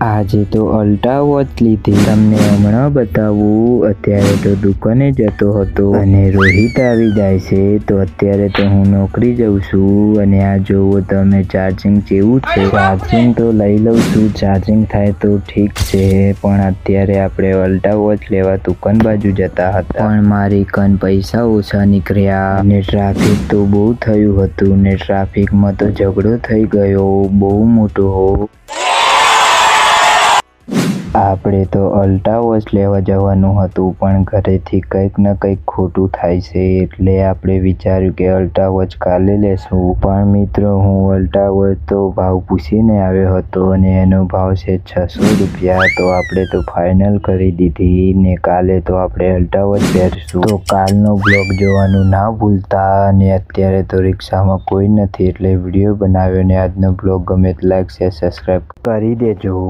આજે તો અલ્ટા વોચ લીધી, તમને હમણાં બતાવું। અત્યારે તો દુકાને જતો હતો અને રોહિત આવી જાય છે, તો અત્યારે તો હું નોકરી જઉં છું। અને આ જોવો તમે ચાર્જિંગ કેવું છે, ચાર્જિંગ તો લઈ લઉં છું, ચાર્જિંગ થાય તો ઠીક છે। પણ અત્યારે આપણે અલ્ટા વોચ લેવા દુકાન બાજુ જતા હતા, પણ મારી કન પૈસા ઓછા નીકળ્યા અને ટ્રાફિક તો બહુ થયું હતું ને ટ્રાફિકમાં તો ઝઘડો થઈ ગયો બહુ મોટો। આપણે તો અલ્ટા વોચ લેવા જવાનું હતું, પણ ઘરેથી કંઈક ને કંઈક ખોટું થાય છે, એટલે આપણે વિચાર્યું કે અલ્ટા વોચ કાલે લેશું। પણ મિત્રો હું અલ્ટા વોચ તો ભાવ પૂછીને આવ્યો હતો અને એનો ભાવ છે 600 રૂપિયા। તો આપણે તો ફાઇનલ કરી દીધી ને કાલે તો આપણે અલ્ટા વોચ પહેરશું। તો કાલનો બ્લોગ જોવાનું ના ભૂલતા। અને અત્યારે તો રિક્ષામાં કોઈ નથી એટલે વિડીયો બનાવ્યો, ને આજનો બ્લોગ ગમે તો લાઈક શેર સબસ્ક્રાઈબ કરી દેજો।